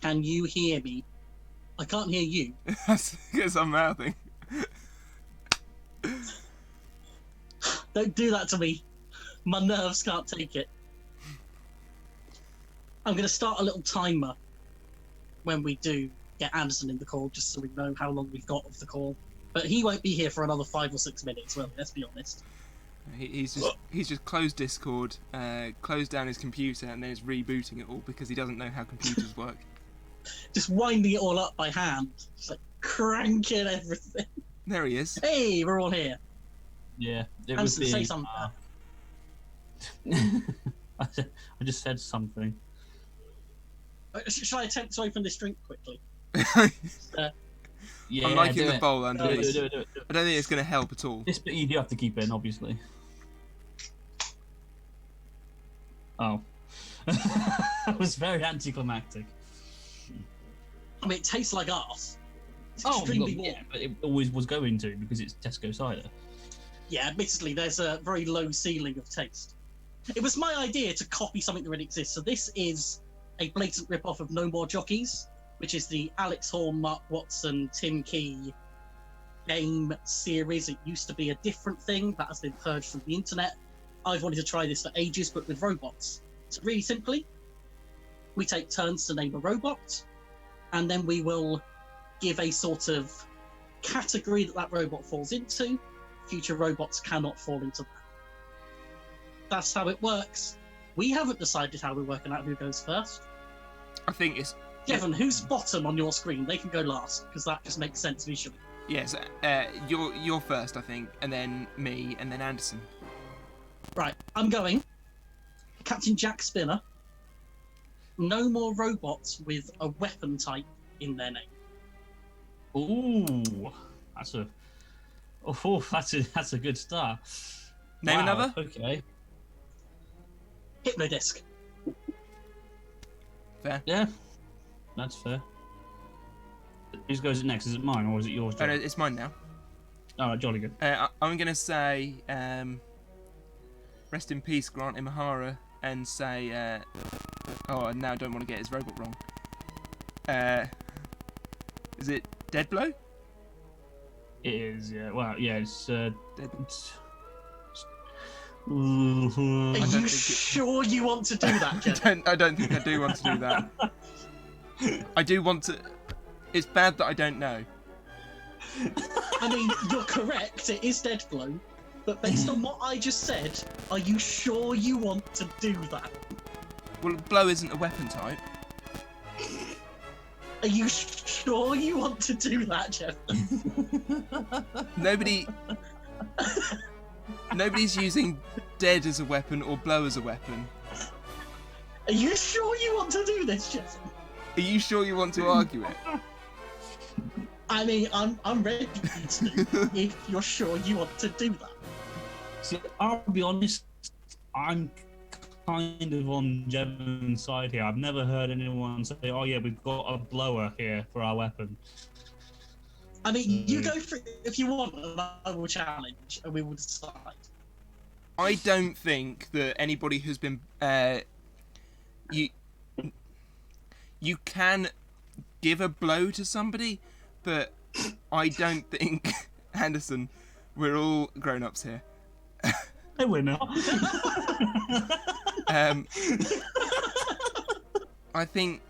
can you hear me? I can't hear you. That's because I'm mouthing. Don't do that to me. My nerves can't take it. I'm going to start a little timer when we do get Anderson in the call, just so we know how long we've got of the call. But he won't be here for another 5 or 6 minutes, well, let's be honest. He's just closed Discord, closed down his computer, and then is rebooting it all because he doesn't know how computers work. Just winding it all up by hand. Just like cranking everything. There he is. Hey, we're all here. Yeah, it Anderson, would be. say something. I just said something. Shall I attempt to open this drink quickly? Yeah, I'm liking do the it. bowl under Do this. it. I don't think it's going to help at all. This bit you do have to keep in, obviously. Oh. That was very anticlimactic. I mean, it tastes like arse. It's Oh, extremely well, warm. yeah, but it always was going to because it's Tesco cider. Yeah, admittedly, there's a very low ceiling of taste. It was my idea to copy something that already exists. So this is a blatant rip-off of No More Jockeys, which is the Alex Horne, Mark Watson, Tim Key game series. It used to be a different thing that has been purged from the internet. I've wanted to try this for ages, but with robots. So really simply, we take turns to name a robot, and then we will give a sort of category that robot falls into. Future robots cannot fall into that. That's how it works. We haven't decided how we're working out who goes first. I think it's... Jevan, who's bottom on your screen? They can go last, because that just makes sense visually. Yes, you're first, I think, and then me, and then Anderson. Right, I'm going. Captain Jack Spinner. No more robots with a weapon type in their name. Ooh, that's a good start. Name another? Okay. Hypnodisc. Fair. Yeah, that's fair. Whose goes it next? Is it mine or is it yours, Oh, John? no, it's mine now. Oh, jolly good. I'm going to say, rest in peace, Grant Imahara, and say, oh, now I don't want to get his robot wrong. Is it Dead Blow? It is, yeah. Well, yeah, it's... Are you sure you want to do that, Jevan? I don't think I do want to do that. I do want to... It's bad that I don't know. I mean, you're correct, it is Dead Blow, but based on what I just said, are you sure you want to do that? Well, blow isn't a weapon type. Are you sure you want to do that, Jevan? Nobody's using dead as a weapon or blow as a weapon. Are you sure you want to do this, Jevan? Are you sure you want to argue it? I mean, I'm ready to if you're sure you want to do that. See, I'll be honest, I'm kind of on Jevan's side here. I've never heard anyone say, oh yeah, we've got a blower here for our weapon. I mean, you go for it if you want, and I will challenge, and we will decide. I don't think that anybody who's been... You can give a blow to somebody, but I don't think... Anderson, we're all grown-ups here. No, we're not. I think...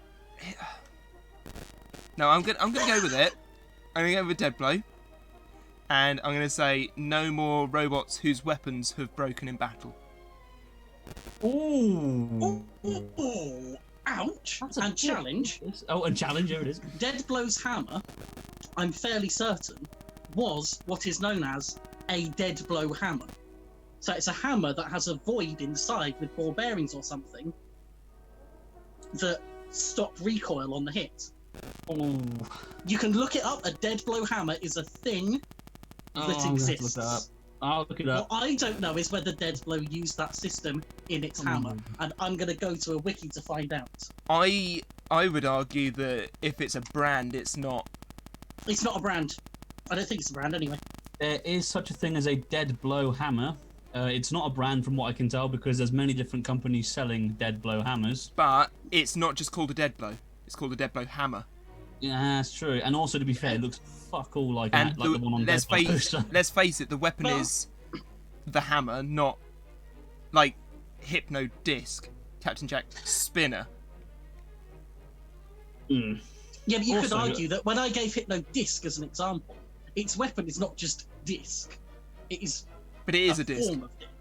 No, I'm gonna go with it. I'm going to go with Dead Blow. And I'm going to say no more robots whose weapons have broken in battle. Ooh. Ooh, ouch. And challenge. Oh, and challenge, here it is. Dead Blow's hammer, I'm fairly certain, was what is known as a Dead Blow hammer. So it's a hammer that has a void inside with ball bearings or something that stop recoil on the hit. Oh. You can look it up. A Dead Blow hammer is a thing that exists. I'll look it up. What I don't know is whether Dead Blow used that system in its hammer, and I'm going to go to a wiki to find out. I would argue that if it's a brand, it's not. It's not a brand. I don't think it's a brand anyway. There is such a thing as a Dead Blow hammer. It's not a brand from what I can tell because there's many different companies selling Dead Blow hammers. But it's not just called a Dead Blow. It's called a dead blow hammer. Yeah, that's true. And also, to be fair, it looks fuck all like And that, like the one on let's Dead face it, the weapon is the hammer, not like Hypno Disc, Captain Jack Spinner. Mm. Yeah, but you could Also- argue that when I gave Hypno Disc as an example, its weapon is not just disc. It is But it is a disc. form of disc.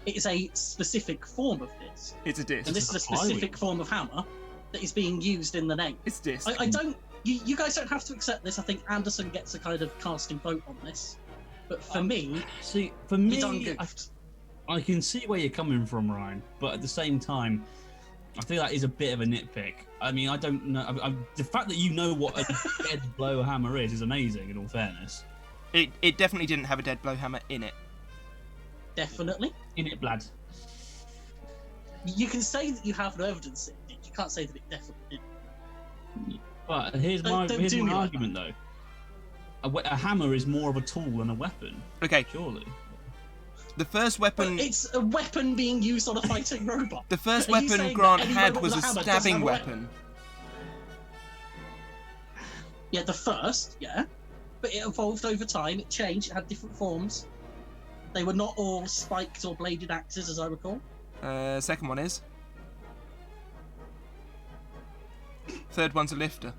It is a specific form of disc. It's a disc. And this is a specific form of hammer that is being used in the name. It's disc. I don't... You guys don't have to accept this. I think Anderson gets a kind of casting vote on this. But for me, See, for me, it's ungoofed. I can see where you're coming from, Ryan, but at the same time, I feel that is a bit of a nitpick. I mean, I don't know. The fact that you know what a dead blow hammer is amazing, in all fairness. It definitely didn't have a dead blow hammer in it. Definitely. In it, blood. You can say that you have no evidence it did. You can't say that it definitely did. But here's Don't my do me like argument, though. A hammer is more of a tool than a weapon, Okay, surely. the first But weapon. it's a weapon being used on a fighting robot. The first Are you weapon saying Grant that any had robot was a with a hammer doesn't stabbing have a weapon. Yeah, the first, yeah. But it evolved over time, it changed, it had different forms. They were not all spiked or bladed axes, as I recall. Second one is. Third one's a lifter.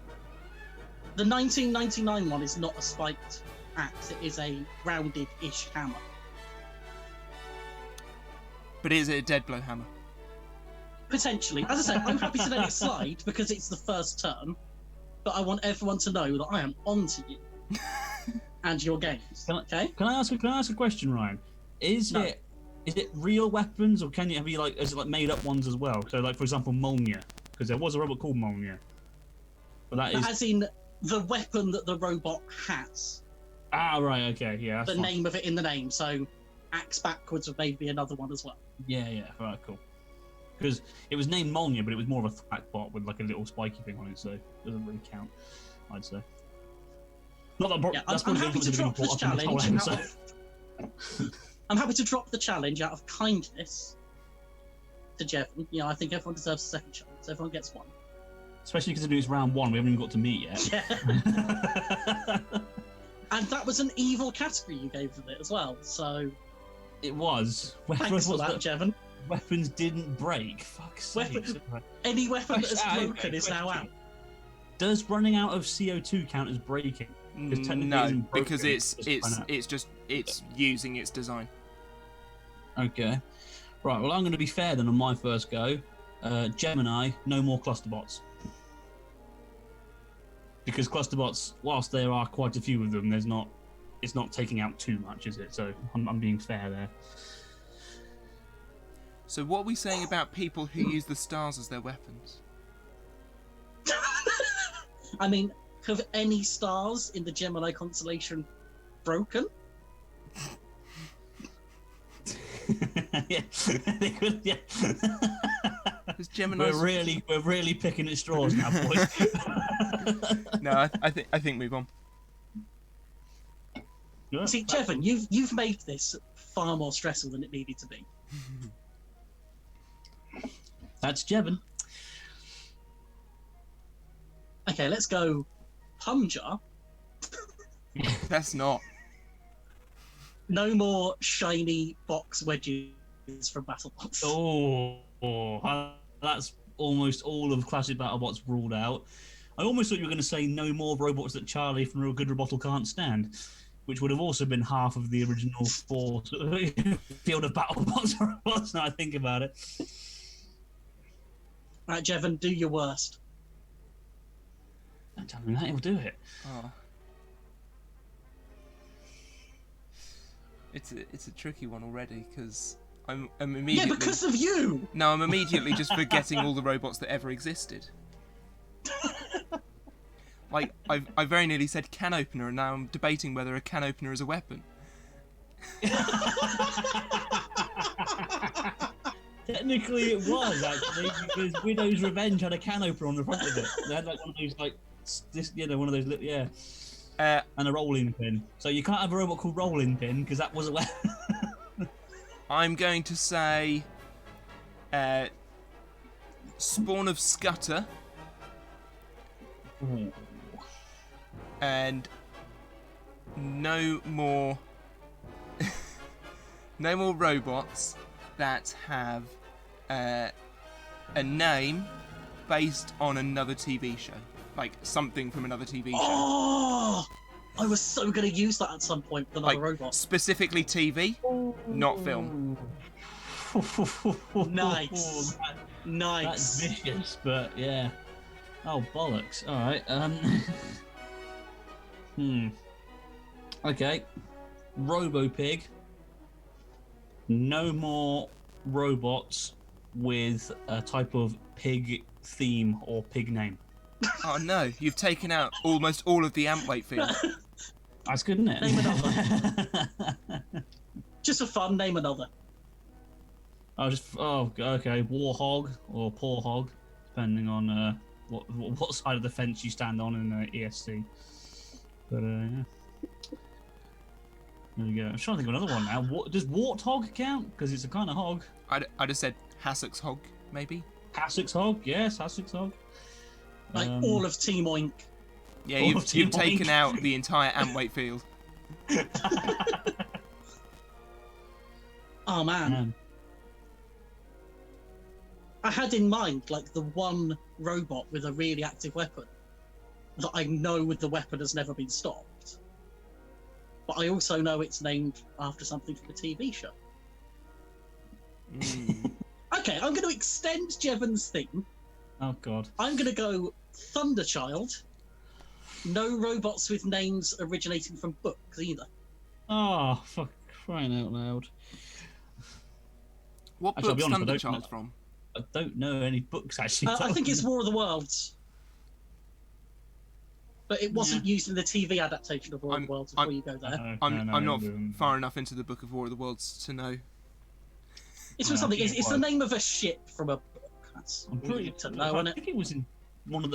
The 1999 one is not a spiked axe, it is a rounded-ish hammer. But is it a dead blow hammer? Potentially. As I said, I'm happy to let it slide because it's the first turn, but I want everyone to know that I am onto you and your games. Okay? Can I ask a question, Ryan? Is No. it real weapons, or is it like made up ones as well? So, like for example, Molnir, because there was a robot called Molnir, but that is As in the weapon that the robot has. right, okay, yeah, that's The fine. name of it in the name, so axe backwards would maybe be another one as well. Yeah, right, cool. Because it was named Molnir, but it was more of a thwack bot with like a little spiky thing on it, so it doesn't really count, I'd say. Not that Yeah, that's I'm probably happy to been drop brought this up in whole challenge. episode. I'm happy to drop the challenge out of kindness to Jevan. You know, I think everyone deserves a second chance. Everyone gets one. Especially considering it's round one, we haven't even got to meet yet. Yeah. And that was an evil category you gave of it as well. So It was. thanks for that, Jevan. Weapons didn't break. Fuck's sake. Any weapon that is Okay, broken is now question. out. Does running out of CO2 count as breaking? Because technically it No, isn't broken, because it's using its design. Okay. Right, well, I'm going to be fair then on my first go. Gemini, no more clusterbots. Because clusterbots, whilst there are quite a few of them, it's not taking out too much, is it? So I'm being fair there. So what are we saying about people who use the stars as their weapons? I mean, have any stars in the Gemini constellation broken? Yeah, they could, yeah. Because Gemini's... We're really picking at straws now, boys. No, I think move on. See, Jevan, you've made this far more stressful than it needed to be. That's Jevan. Okay, let's go Pumjar. That's not. No more shiny box wedges from BattleBots. That's almost all of classic BattleBots ruled out. I almost thought you were going to say no more robots that Charlie from Real Good Robotle can't stand, which would have also been half of the original four field of BattleBots robots. Now I think about it. Right, Jevan, do your worst. Don't tell me that, he'll do it. Oh. It's a tricky one already because I'm immediately. Yeah, because of you. No, I'm immediately just forgetting all the robots that ever existed. Like I very nearly said can opener, and now I'm debating whether a can opener is a weapon. Technically, it was actually because Widow's Revenge had a can opener on the front of it. They had like one of those one of those yeah. And a rolling pin. So you can't have a robot called Rolling Pin because that was a weapon. I'm going to say Spawn of Scudder Ooh. And no more no more robots that have a name based on another TV show, like something from another TV show. Oh, I was so going to use that at some point with another Like robot. specifically TV, not film. Nice. Nice. That's vicious, but yeah. Oh, bollocks. Alright, Okay. Robo-Pig. No more robots with a type of pig theme or pig name. Oh no, you've taken out almost all of the amp weight field. That's good, isn't it? Name another. Just for fun, name another. Okay. Warhog or Poor Hog, depending on what side of the fence you stand on in ESC. But yeah. There we go. I'm trying to think of another one now. Does Warthog count? Because it's a kind of hog. I'd have said Hassock's Hog, maybe. Hassock's Hog? Yes, Hassock's Hog. Like all of Team Oink. Yeah, All you've of Team taken Oink. out the entire amp weight field. Oh man. I had in mind like the one robot with a really active weapon that I know the weapon has never been stopped. But I also know it's named after something from a TV show. Okay, I'm going to extend Jevan's theme. Oh god. I'm going to go Thunderchild. No robots with names originating from books either. Oh, fuck, crying out loud. What Actually, I'll book's be honest, Thunderchild from? I don't know any books actually. I think it's War of the Worlds. But it wasn't used in the TV adaptation of War of the Worlds before you go there. I'm not far enough into the Book of War of the Worlds to know. It's from something. It's the name of a ship from a book. That's I'm pretty to know, isn't I it? think it was in one of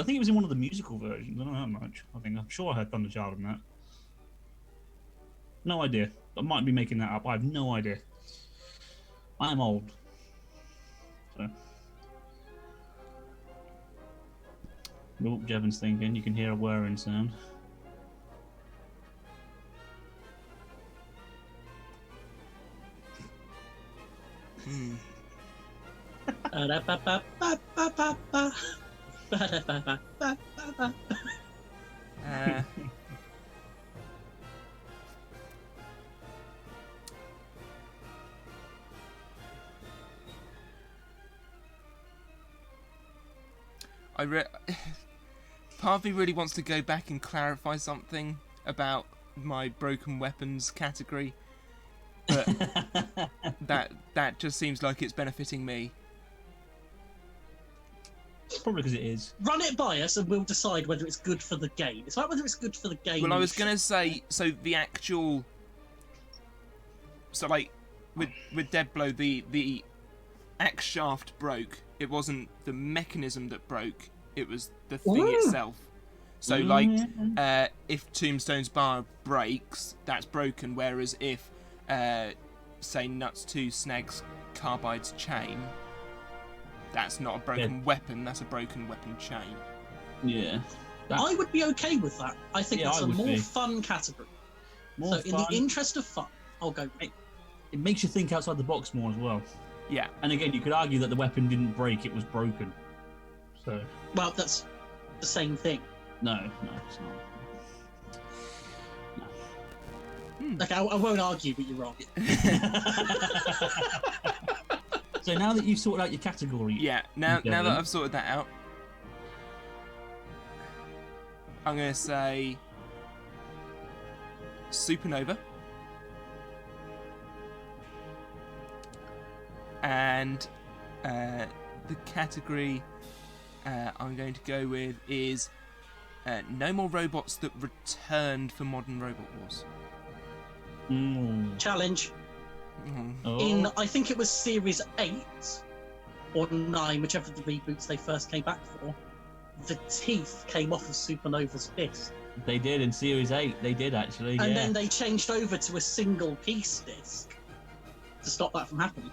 the musical versions. I don't know how much. I'm sure I heard Thunderchild in that. No idea. I might be making that up. I have no idea. I'm old. So. Oh, Jevan's thinking. You can hear a whirring sound. Part of me really wants to go back and clarify something about my broken weapons category, but that just seems like it's benefiting me. Probably because it is. Run it by us and we'll decide whether it's good for the game. It's like whether it's good for the game. Well, I was going to say, so the actual... So, like, with Dead Blow, the axe shaft broke. It wasn't the mechanism that broke, it was the thing itself. So, like, if Tombstone's bar breaks, that's broken, whereas if, say, Nuts 2 snags Carbide's chain, that's not a broken weapon, that's a broken weapon chain. Yeah. I would be okay with that. I think that's a more fun category. More in the interest of fun, I'll go. It makes you think outside the box more as well. Yeah. And again, you could argue that the weapon didn't break, it was broken. So. Well, that's the same thing. No, it's not. Okay, I won't argue, but you're wrong. So now that you've sorted out your category... Yeah, now that I've sorted that out, I'm going to say Supernova. And the category I'm going to go with is no more robots that returned for Modern Robot Wars. Challenge. Oh. In, I think it was Series 8 or 9, whichever of the reboots they first came back for, the teeth came off of Supernova's disc. They did in Series 8, they did actually, and then they changed over to a single piece disc to stop that from happening.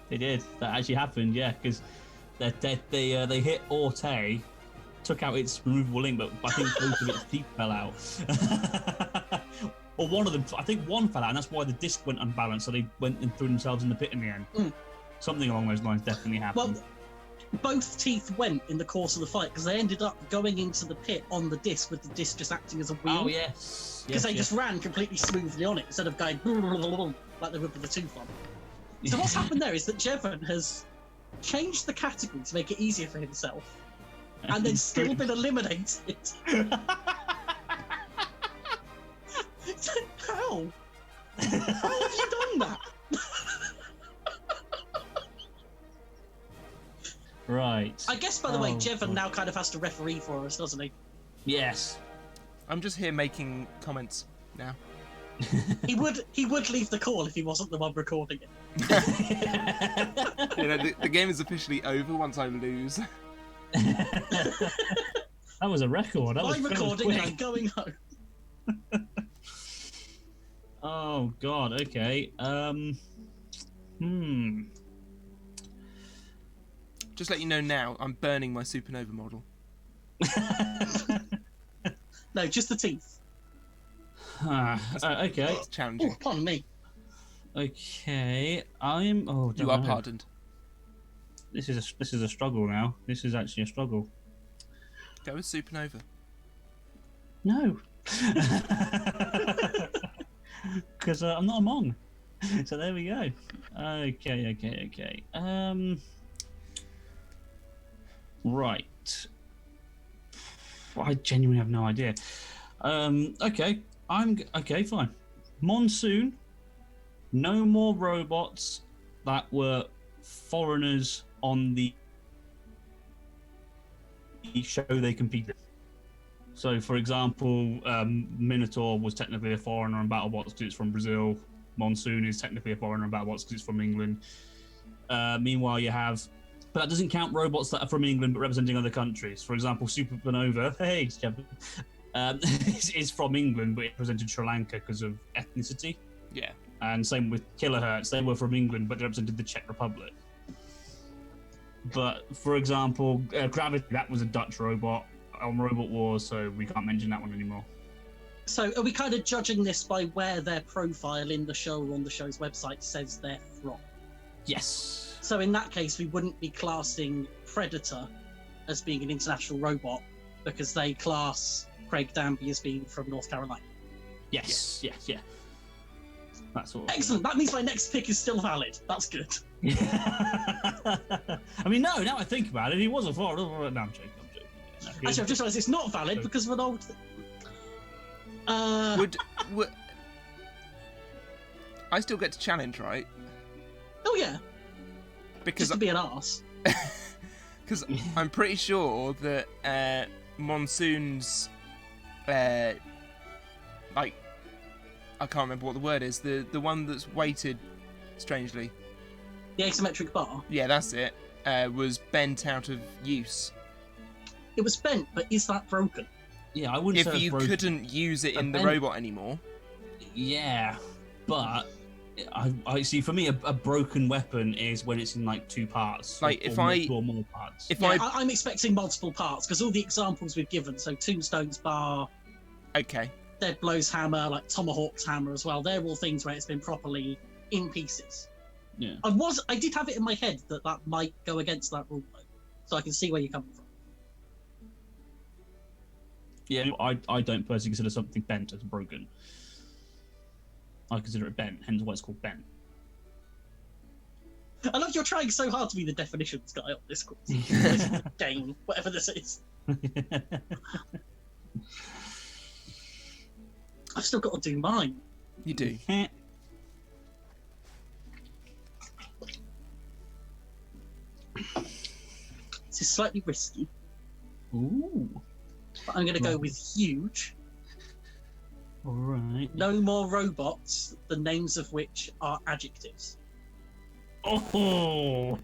They did. That actually happened, yeah, because They hit Orte, took out its removable link, but I think both of its teeth fell out. Or one of them, I think one fell out, and that's why the disc went unbalanced, so they went and threw themselves in the pit in the end. Something along those lines definitely happened. Well, both teeth went in the course of the fight because they ended up going into the pit on the disc with the disc just acting as a wheel. Oh, yes. Because they just ran completely smoothly on it instead of going like they would with the tooth on. So what's happened there is that Jevan has changed the category to make it easier for himself and then still been eliminated. How? How have you done that? Right. I guess, by the way, Jevan now kind of has to referee for us, doesn't he? Yes. I'm just here making comments now. He would leave the call if he wasn't the one recording it. You know, the game is officially over once I lose. That was a record. That was I'm recording quick. and I'm going home. Oh God. Okay. Just let you know now, I'm burning my supernova model. No, just the teeth. Okay. It's challenging. Oh, pardon me. Okay. I'm. Oh, You are pardoned. This is a struggle now. This is actually a struggle. Go with supernova. No. Because I'm not a Hmong. So there we go. Okay. Right. I genuinely have no idea. Okay. Okay, fine. Monsoon. No more robots that were foreigners on the show they competed. So, for example, Minotaur was technically a foreigner on BattleBots because it's from Brazil. Monsoon is technically a foreigner on BattleBots because it's from England. Meanwhile, you have... But that doesn't count robots that are from England but representing other countries. For example, Supernova, hey, Jevan, is from England but it represented Sri Lanka because of ethnicity. Yeah. And same with Kilohertz, they were from England but they represented the Czech Republic. But, for example, Gravity, that was a Dutch robot on Robot Wars, so we can't mention that one anymore. So are we kind of judging this by where their profile in the show or on the show's website says they're from? Yes. So in that case, we wouldn't be classing Predator as being an international robot because they class Craig Danby as being from North Carolina. Yes. That's all. Excellent. That means my next pick is still valid. That's good. I mean, no, now I think about it, he was a foreigner. No, I'm joking. No, Actually, I've just realised it's not valid because of an old... Would I still get to challenge, right? Oh, yeah. Because Just to be an arse. Because I'm pretty sure that Monsoon's, like, I can't remember what the word is. The one that's weighted strangely. The asymmetric bar. Yeah, that's it. Was bent out of use. It was bent, but is that broken? Yeah, I wouldn't say If you broken. couldn't use it in the bent- robot anymore. Yeah, but I see. For me, a broken weapon is when it's in like two parts. Like, or if more, I- or more parts. If Yeah, I'm expecting multiple parts because all the examples we've given, so Tombstone's bar, Okay. Dead Blow's hammer, like Tomahawk's hammer as well, they're all things where it's been properly in pieces. Yeah. I did have it in my head that might go against that rule, though, so I can see where you're coming from. Yeah, I don't personally consider something bent as broken. I consider it bent, hence why it's called bent. I love you're trying so hard to be the definitions guy on this course. This game, whatever this is. I've still got to do mine. You do. This is slightly risky, Ooh. but I'm going to go with huge. All right. No more robots, the names of which are adjectives. Oh.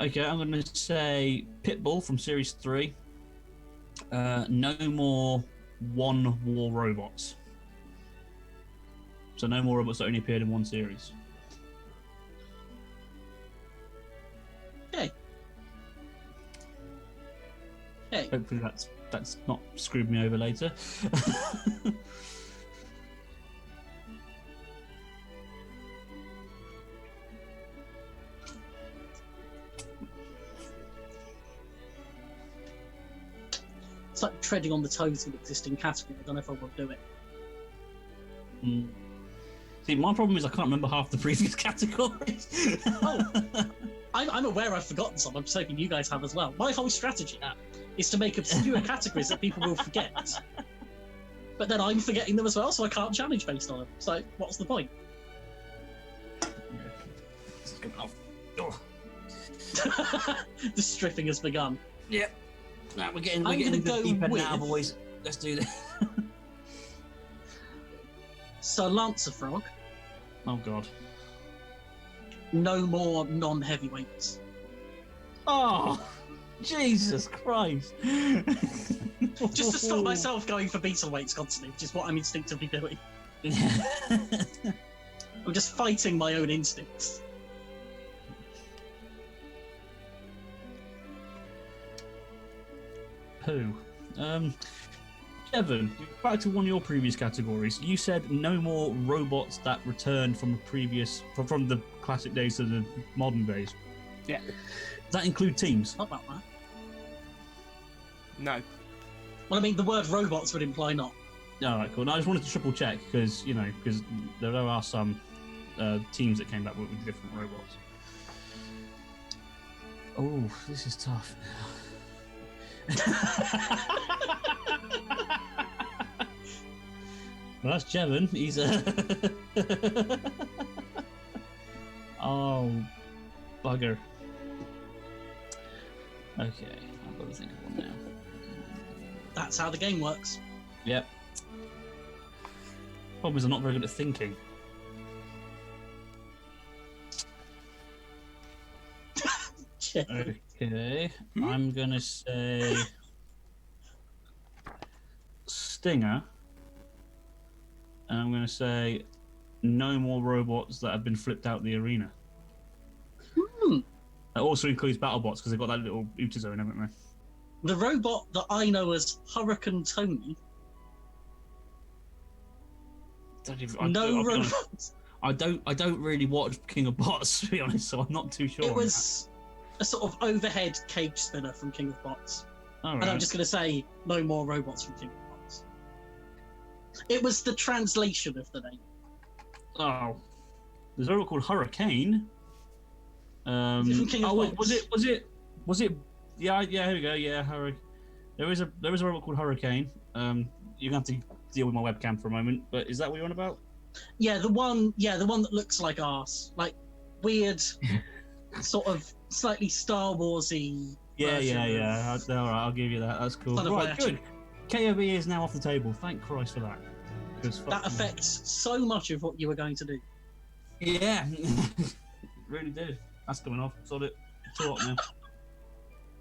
Okay, I'm going to say Pitbull from Series 3. No more one war robots. So no more robots that only appeared in one series. Okay. Hopefully that's not screwed me over later. It's like treading on the toes of an existing category. I don't know if I will do it. See, my problem is I can't remember half the previous categories. Oh, I'm aware I've forgotten some. I'm just hoping you guys have as well. My whole strategy is to make obscure categories that people will forget. But then I'm forgetting them as well, so I can't challenge based on them. So what's the point? The stripping has begun. Yep. Now we're getting I'm the gonna go deep end with- now, boys. Let's do this. Sir Lancer Frog, Oh god. no more non-heavyweights. Oh, Jesus Christ. Just to stop myself going for beetleweights constantly, which is what I'm instinctively doing. I'm just fighting my own instincts. Who? Jevan, back to one of your previous categories. You said no more robots that returned from the classic days to the modern days. Yeah. Does that include teams? Not about that. No. Well, I mean, the word robots would imply not. All right, cool. No, I just wanted to triple check because there are some teams that came back with different robots. Oh, this is tough. Well, that's Jevan. He's a. Oh, bugger. Okay, I've got to think of one now. That's how the game works. Yep. Problem is, I'm not very good at thinking. Okay, I'm gonna say Stinger, and I'm gonna say no more robots that have been flipped out the arena. That also includes BattleBots because they've got that little Uta zone, haven't they? The robot that I know as Hurricane Tony. No robots. I don't really watch King of Bots, to be honest, so I'm not too sure. It was a sort of overhead cage spinner from King of Bots. All right. And I'm just going to say no more robots from King of Bots. It was the translation of the name. Oh, there's a robot called Hurricane. Is it from King of wait, Bots? was it? Yeah, here we go. Yeah, Hurricane. There is a robot called Hurricane. You're gonna have to deal with my webcam for a moment. But is that what you're on about? Yeah, the one that looks like arse, like weird, sort of slightly Star Warsy. Yeah. version All right, I'll give you that. That's cool. Son of Right, Ratchet. good. KOB is now off the table. Thank Christ for that. That affects so much of what you were going to do. Yeah, really did. That's coming off. Sod it. Too hot now.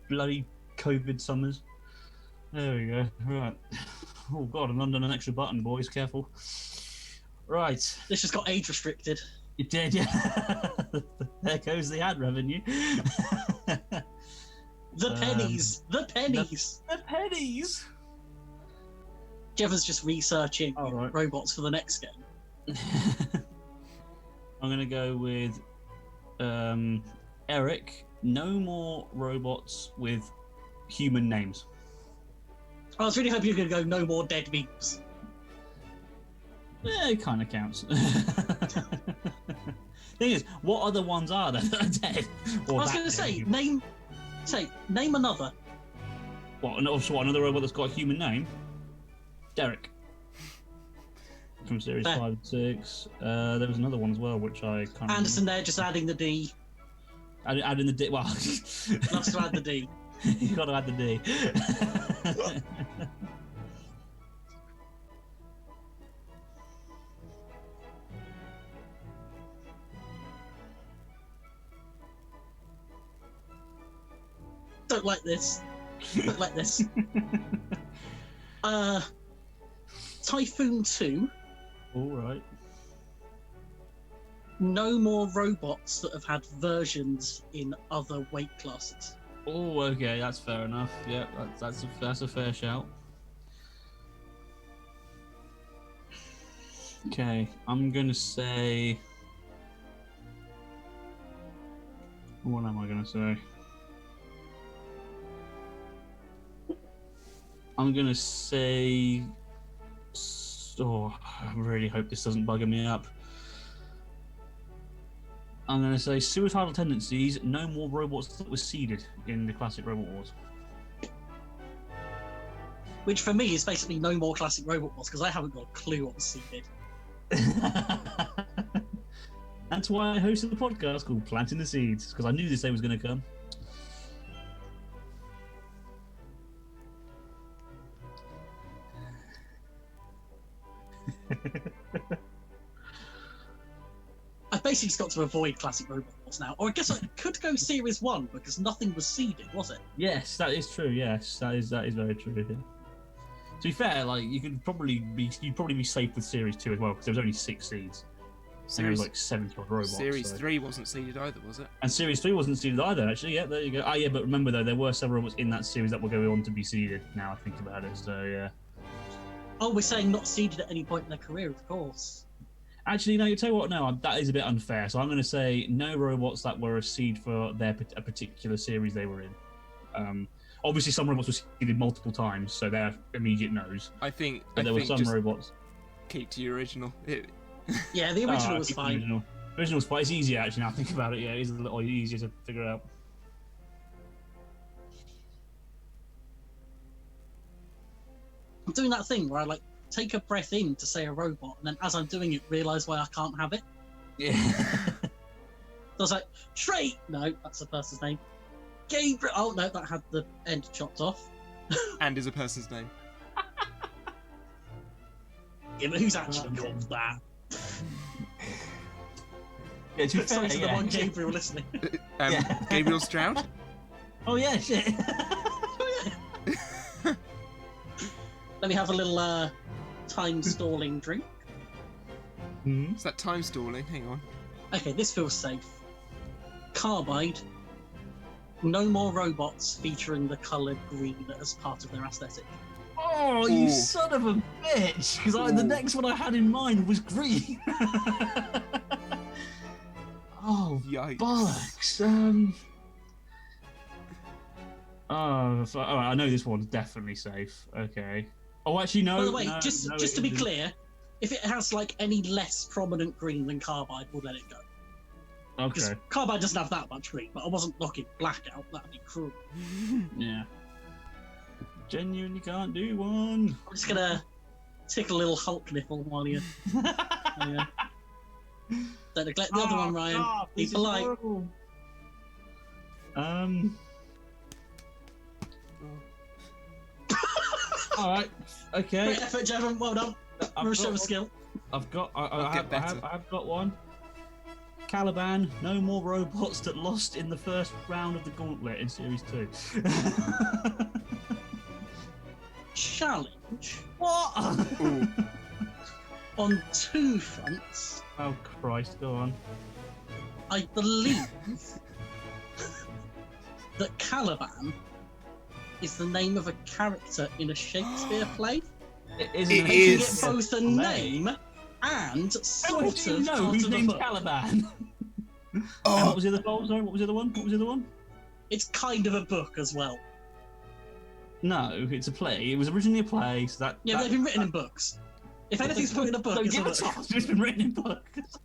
Bloody COVID summers. There we go. Right. Oh god, I'm under an extra button, boys. Careful. Right. This just got age restricted. It did, yeah. There goes the ad revenue. The pennies. The pennies. The pennies. Jevan's just researching All right. robots for the next game. I'm going to go with Eric. No more robots with human names. I was really hoping you were going to go no more dead memes. Yeah, it kind of counts. Thing is, what other ones are there that are dead? I was going to say, name another. What? Another robot that's got a human name? Derek. From series Fair. 5 and 6. There was another one as well, which I can't Anderson there, just adding the D. Add in the D. Well, Loves to add the D. you got to add the D. Don't like this. Don't like this. Typhoon 2. All right. No more robots that have had versions in other weight classes. Oh, okay, that's fair enough. Yeah, that's a fair shout. Okay, I'm gonna say. What am I gonna say? I'm gonna say. Oh, I really hope this doesn't bugger me up. I'm gonna say suicidal tendencies. No more robots that were seeded in the classic Robot Wars. Which for me is basically no more classic Robot Wars because I haven't got a clue what was seeded. That's why I hosted the podcast called Planting the Seeds, because I knew this day was going to come. I've basically just got to avoid classic Robot Wars now. Or I guess I could go Series 1 because nothing was seeded, was it? Yes, that is true. Yes, that is very true. Yeah. To be fair, like you'd probably be safe with Series 2 as well because there was only 6 seeds. And there was like 70 odd robots. Series 3 wasn't seeded either, was it? And Series 3 wasn't seeded either, actually. Yeah, there you go. Ah, yeah, but remember though, there were several robots in that series that will go on to be seeded. Now I think about it, so yeah. Oh, we're saying not seeded at any point in their career, of course. Actually, no, you tell you what, no, that is a bit unfair. So I'm going to say no robots that were a seed for a particular series they were in. Obviously, some robots were seeded multiple times, so they're immediate no's. I think. But there were some robots. Keep to your original. Yeah, the original was fine. The original was fine. It's easier, actually, now I think about it. Yeah, it is a little easier to figure out. I'm doing that thing where I like take a breath in to say a robot, and then as I'm doing it, realise why I can't have it. Yeah. So I was like, Shrey! No, that's a person's name. Gabriel! Oh, no, that had the end chopped off. And is a person's name. Yeah, but who's actually called that? Yeah, to be fair, Sorry to the one Gabriel listening. Gabriel Stroud? Oh, yeah, shit. Let me have a little time stalling drink. Is that time stalling? Hang on. Okay, this feels safe. Carbide. No more robots featuring the coloured green as part of their aesthetic. Oh, you son of a bitch! Because the next one I had in mind was green. Oh, yikes. Bollocks. I know this one's definitely safe. Okay. Oh, actually, no. By the way, no, just to be clear, if it has like any less prominent green than Carbide, we'll let it go. Okay. Carbide doesn't have that much green, but I wasn't knocking black out. That'd be cruel. Yeah. Genuinely can't do one. I'm just gonna tick a little Hulk nipple while you. Don't neglect the other one, Ryan. God, Be polite. All right. Okay. Great effort, Jevan. Well done. You're a show of skill. I've got. I'll get better. I've got one. Caliban, no more robots that lost in the first round of the gauntlet in Series 2. Challenge. What? On 2 fronts. Oh, Christ, go on. I believe that Caliban is the name of a character in a Shakespeare play. It Making is it both a name and sort of whose part name's of a book. Caliban? What was the other one? Sorry, what was the other one? It's kind of a book as well. No, it's a play. It was originally a play, so that... Yeah, but they've been written in books. If anything's put in a book, it's a book. It's been written in books.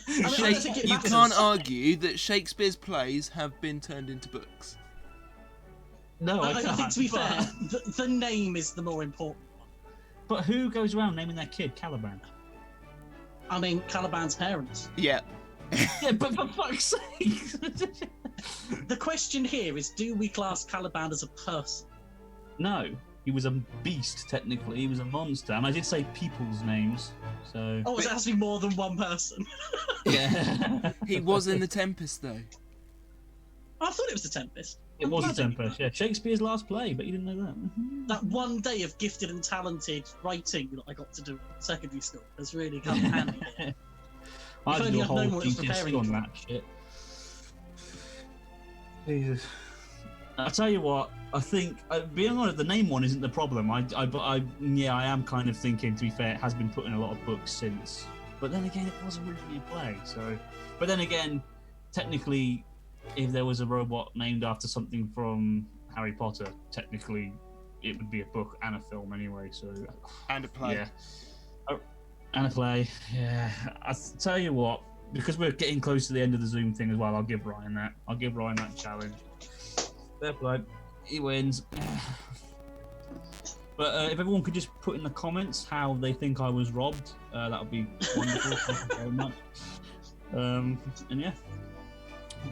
I don't think it You matters. can't argue that Shakespeare's plays have been turned into books. No, I can't. I think, to be fair, the name is the more important one. But who goes around naming their kid Caliban? I mean, Caliban's parents. Yeah. Yeah, but for fuck's sake! The question here is, do we class Caliban as a person? No, he was a beast, technically. He was a monster. And I did say people's names, so... Oh, it has to be more than one person. Yeah. He was in The Tempest, though. I thought it was The Tempest. It was The Tempest, yeah. Shakespeare's last play, but you didn't know that. That one day of gifted and talented writing that I got to do in secondary school has really come in handy here. I If did only a I'd whole known what it was GCSE preparing on for. that shit. Jesus. I tell you what, I think being honest, the name one isn't the problem. I am kind of thinking. To be fair, it has been put in a lot of books since. But then again, it was originally a play. So, but then again, technically, if there was a robot named after something from Harry Potter, technically, it would be a book and a film anyway. So, And a play. Yeah, and a play. Yeah, I tell you what, because we're getting close to the end of the Zoom thing as well, I'll give Ryan that. I'll give Ryan that challenge. Fair play. He wins. But if everyone could just put in the comments how they think I was robbed, that would be wonderful. Thank you very much. And yeah,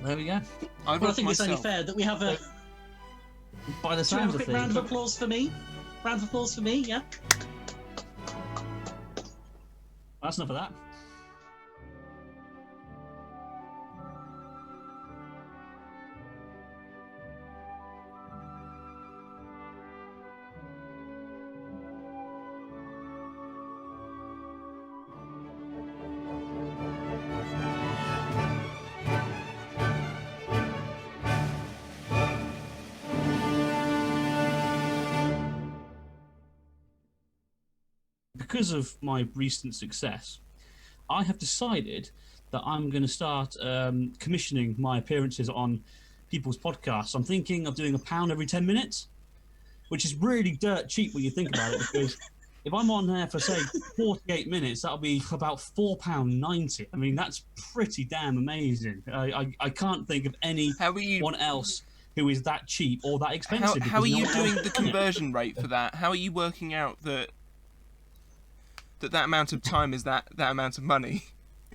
there we go. I think it's only fair that we have a. By the Should we have sounds a of quick round things, of applause for me? Round of applause for me, yeah. that's enough of that. Because of my recent success, I have decided that I'm going to start commissioning my appearances on people's podcasts. I'm thinking of doing £1 every 10 minutes, which is really dirt cheap when you think about it, because if I'm on there for, say, 48 minutes, that'll be about £4.90. I mean, that's pretty damn amazing. I can't think of anyone else who is that cheap or that expensive. How are you doing the conversion rate for that? How are you working out that amount of time is that amount of money?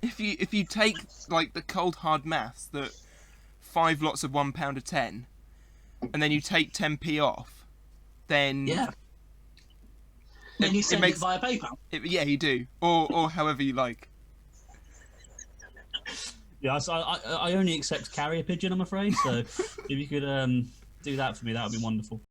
If you take like the cold hard maths that 5 lots of £1 are 10, and then you take 10p off, then yeah. Then you send it via PayPal. Yeah, you do, or however you like. Yeah, so I only accept carrier pigeon, I'm afraid. So if you could do that for me, that would be wonderful.